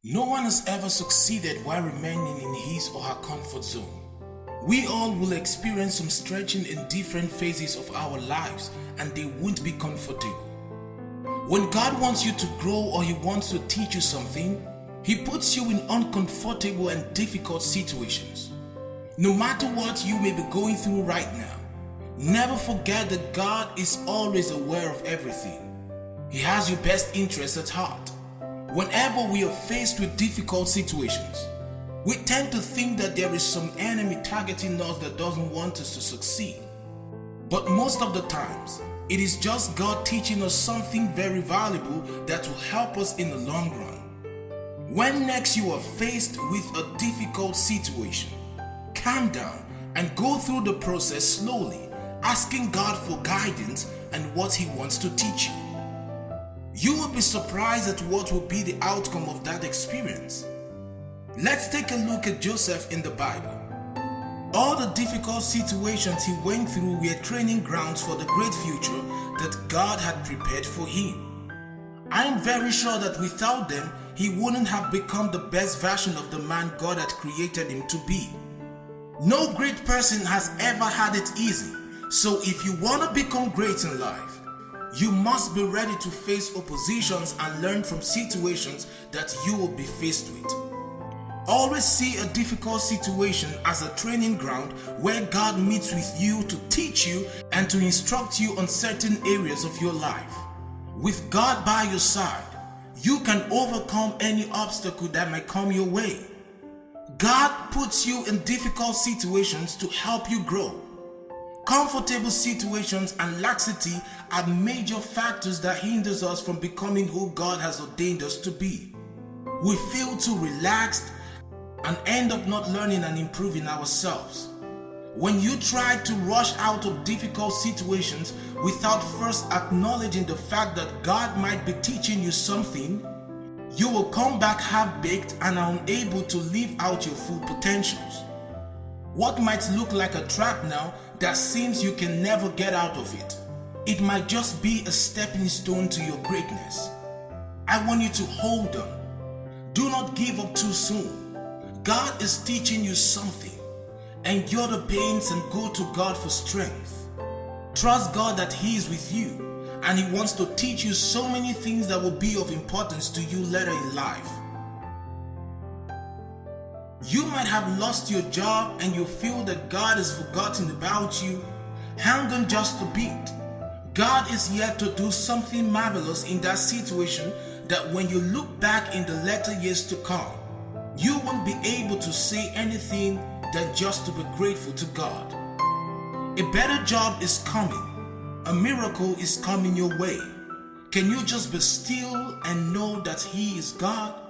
No one has ever succeeded while remaining in his or her comfort zone. We all will experience some stretching in different phases of our lives, and they won't be comfortable. When God wants you to grow or He wants to teach you something, He puts you in uncomfortable and difficult situations. No matter what you may be going through right now, never forget that God is always aware of everything. He has your best interests at heart. Whenever we are faced with difficult situations, we tend to think that there is some enemy targeting us that doesn't want us to succeed. But most of the times, it is just God teaching us something very valuable that will help us in the long run. When next you are faced with a difficult situation, calm down and go through the process slowly, asking God for guidance and what He wants to teach you. You will be surprised at what will be the outcome of that experience. Let's take a look at Joseph in the Bible. All the difficult situations he went through were training grounds for the great future that God had prepared for him. I am very sure that without them, he wouldn't have become the best version of the man God had created him to be. No great person has ever had it easy, so if you want to become great in life, you must be ready to face oppositions and learn from situations that you will be faced with. Always see a difficult situation as a training ground where God meets with you to teach you and to instruct you on certain areas of your life. With God by your side, you can overcome any obstacle that might come your way. God puts you in difficult situations to help you grow. Comfortable situations and laxity are major factors that hinders us from becoming who God has ordained us to be. We feel too relaxed and end up not learning and improving ourselves. When you try to rush out of difficult situations without first acknowledging the fact that God might be teaching you something, you will come back half-baked and unable to live out your full potentials. What might look like a trap now that seems you can never get out of it, it might just be a stepping stone to your greatness. I want you to hold on. Do not give up too soon. God is teaching you something. Endure the pains and go to God for strength. Trust God that He is with you and He wants to teach you so many things that will be of importance to you later in life. You might have lost your job and you feel that God has forgotten about you. Hang on just a bit. God is yet to do something marvelous in that situation that when you look back in the later years to come, you won't be able to say anything than just to be grateful to God. A better job is coming. A miracle is coming your way. Can you just be still and know that He is God?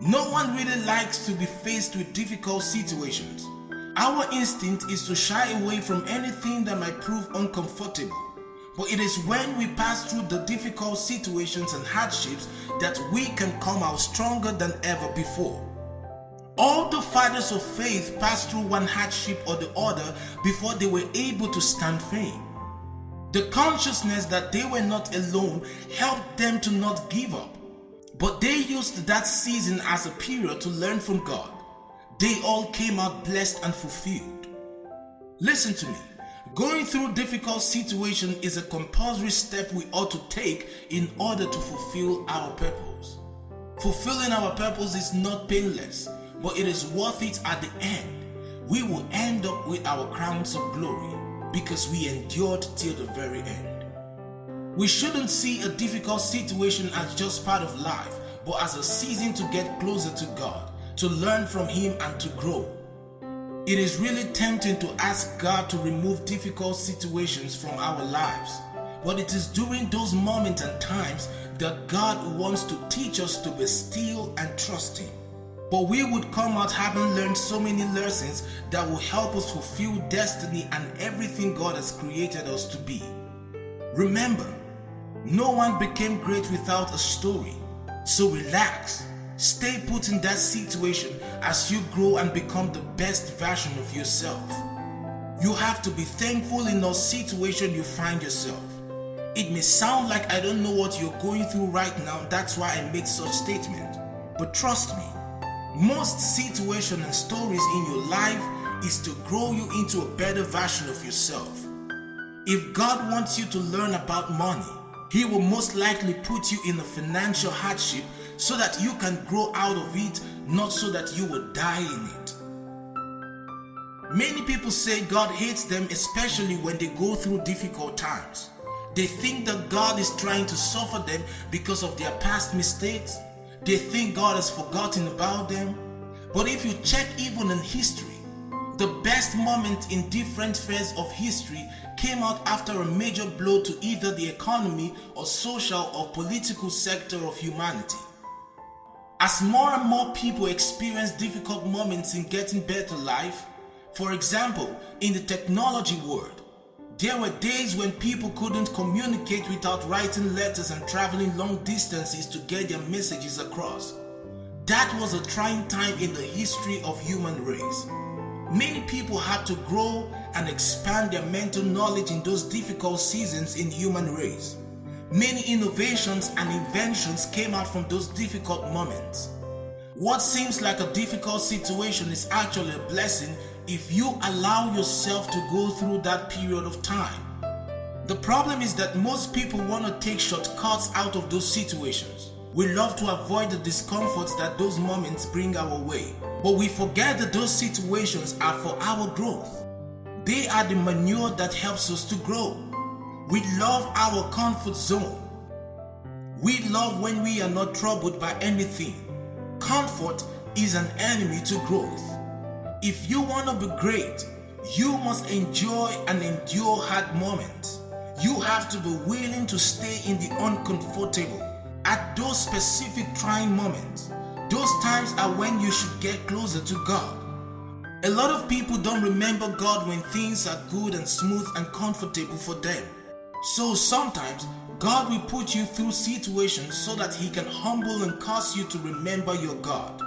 No one really likes to be faced with difficult situations. Our instinct is to shy away from anything that might prove uncomfortable. But it is when we pass through the difficult situations and hardships that we can come out stronger than ever before. All the fathers of faith passed through one hardship or the other before they were able to stand firm. The consciousness that they were not alone helped them to not give up. But they used that season as a period to learn from God. They all came out blessed and fulfilled. Listen to me. Going through difficult situations is a compulsory step we ought to take in order to fulfill our purpose. Fulfilling our purpose is not painless, but it is worth it at the end. We will end up with our crowns of glory because we endured till the very end. We shouldn't see a difficult situation as just part of life, but as a season to get closer to God, to learn from Him and to grow. It is really tempting to ask God to remove difficult situations from our lives, but it is during those moments and times that God wants to teach us to be still and trust Him. But we would come out having learned so many lessons that will help us fulfill destiny and everything God has created us to be. Remember, no one became great without a story. So relax, stay put in that situation as you grow and become the best version of yourself. You have to be thankful in all situation you find yourself. It may sound like I don't know what you're going through right now, that's why I made such statement. But trust me, most situations and stories in your life is to grow you into a better version of yourself. If God wants you to learn about money, He will most likely put you in a financial hardship so that you can grow out of it, not so that you will die in it. Many people say God hates them, especially when they go through difficult times. They think that God is trying to suffer them because of their past mistakes. They think God has forgotten about them. But if you check even in history, the best moment in different phases of history came out after a major blow to either the economy or social or political sector of humanity. As more and more people experience difficult moments in getting better life, for example, in the technology world, there were days when people couldn't communicate without writing letters and traveling long distances to get their messages across. That was a trying time in the history of human race. Many people had to grow and expand their mental knowledge in those difficult seasons in human race. Many innovations and inventions came out from those difficult moments. What seems like a difficult situation is actually a blessing if you allow yourself to go through that period of time. The problem is that most people want to take shortcuts out of those situations. We love to avoid the discomforts that those moments bring our way. But we forget that those situations are for our growth. They are the manure that helps us to grow. We love our comfort zone. We love when we are not troubled by anything. Comfort is an enemy to growth. If you want to be great, you must enjoy and endure hard moments. You have to be willing to stay in the uncomfortable. At those specific trying moments, those times are when you should get closer to God. A lot of people don't remember God when things are good and smooth and comfortable for them. So sometimes God will put you through situations so that He can humble and cause you to remember your God.